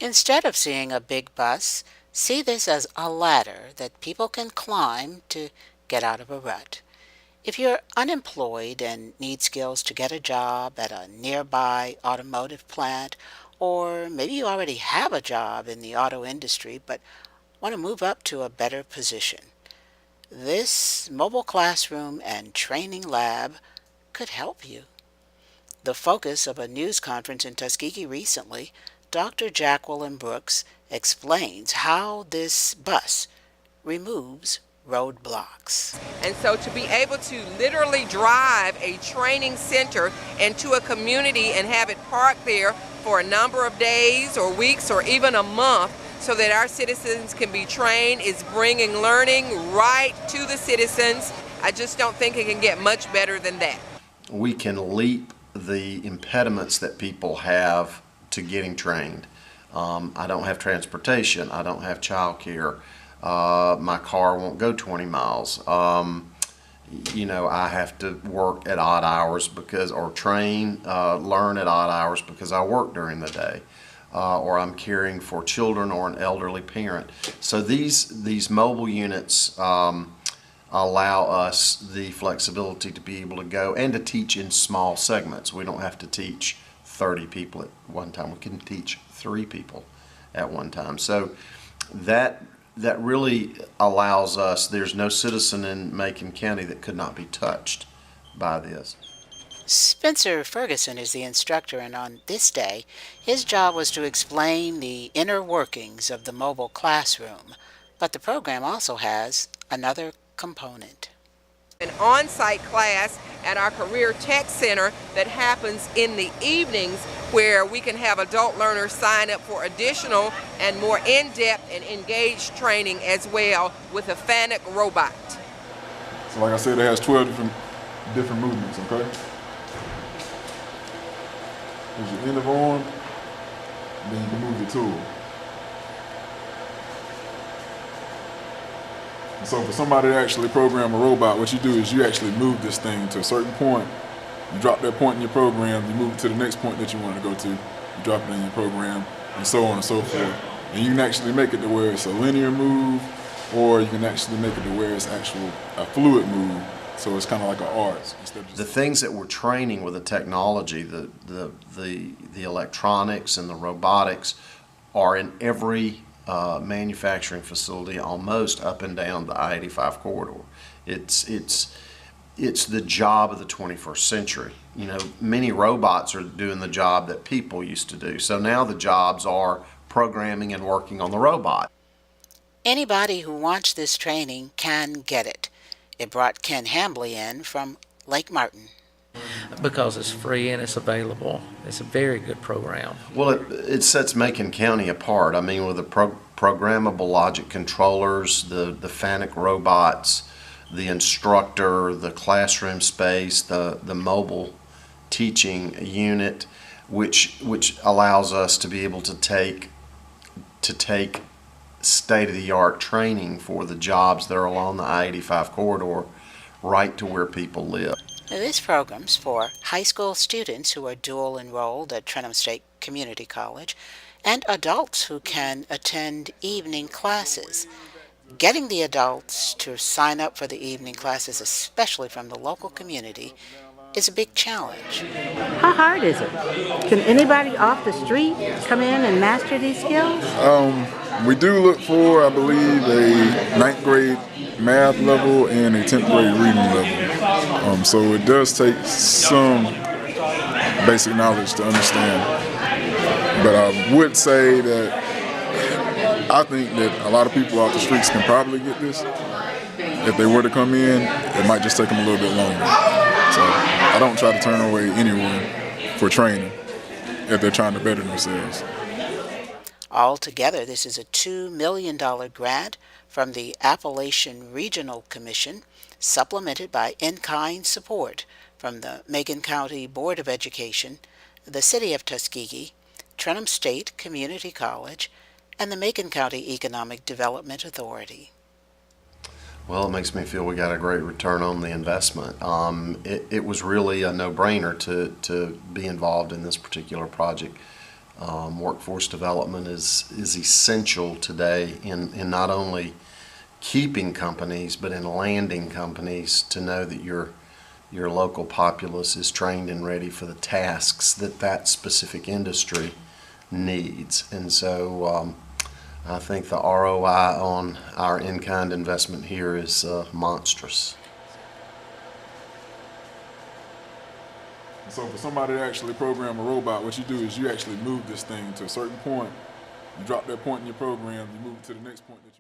Instead of seeing a big bus, see this as a ladder that people can climb to get out of a rut. If you're unemployed and need skills to get a job at a nearby automotive plant, or maybe you already have a job in the auto industry but want to move up to a better position, this mobile classroom and training lab could help you. The focus of a news conference in Tuskegee recently, Dr. Jacqueline Brooks explains how this bus removes roadblocks. And so to be able to literally drive a training center into a community and have it parked there for a number of days or weeks or even a month so that our citizens can be trained is bringing learning right to the citizens. I just don't think it can get much better than that. We can leap the impediments that people have to getting trained. I don't have transportation. I don't have childcare. My car won't go 20 miles. I have to work at odd hours or learn at odd hours because I work during the day. Or I'm caring for children or an elderly parent. So these mobile units allow us the flexibility to be able to go and to teach in small segments. We don't have to teach 30 people at one time. We can teach 3 people at one time. So that really allows us, there's no citizen in Macon County that could not be touched by this. Spencer Ferguson is the instructor, and on this day, his job was to explain the inner workings of the mobile classroom. But the program also has another component. An on-site class at our Career Tech Center that happens in the evenings where we can have adult learners sign up for additional and more in-depth and engaged training as well with a FANUC robot. So like I said, it has 12 different movements, okay? Here's your end of arm, then you can move the tool. And so for somebody to actually program a robot, what you do is you actually move this thing to a certain point. You drop that point in your program, you move it to the next point that you want to go to. You drop it in your program, and so on and so forth. And you can actually make it to where it's a linear move, or you can actually make it to where it's a fluid move. So it's kind of like an art. The things that we're training with the technology, the electronics and the robotics, are in every manufacturing facility almost up and down the I-85 corridor. It's the job of the 21st century. Many robots are doing the job that people used to do. So now the jobs are programming and working on the robot. Anybody who wants this training can get it. It brought Ken Hambly in from Lake Martin. Because it's free and it's available. It's a very good program. Well, it sets Macon County apart. I mean, with the programmable logic controllers, the FANUC robots, the instructor, the classroom space, the mobile teaching unit, which allows us to be able to take state-of-the-art training for the jobs that are along the I-85 corridor right to where people live. Now, this program's for high school students who are dual enrolled at Trenholm State Community College and adults who can attend evening classes. Getting the adults to sign up for the evening classes, especially from the local community, is a big challenge. How hard is it? Can anybody off the street come in and master these skills? We do look for, I believe, a 9th grade math level and a 10th grade reading level. So it does take some basic knowledge to understand. But I would say that I think that a lot of people off the streets can probably get this. If they were to come in, it might just take them a little bit longer. So I don't try to turn away anyone for training if they're trying to better themselves. Altogether, this is a $2 million grant from the Appalachian Regional Commission, supplemented by in-kind support from the Macon County Board of Education, the City of Tuskegee, Trenholm State Community College, and the Macon County Economic Development Authority. Well, it makes me feel we got a great return on the investment. It was really a no-brainer to be involved in this particular project. Workforce development is essential today in not only keeping companies, but in landing companies to know that your local populace is trained and ready for the tasks that specific industry needs. And so I think the ROI on our in-kind investment here is monstrous. So for somebody to actually program a robot, what you do is you actually move this thing to a certain point. You drop that point in your program, you move it to the next point that you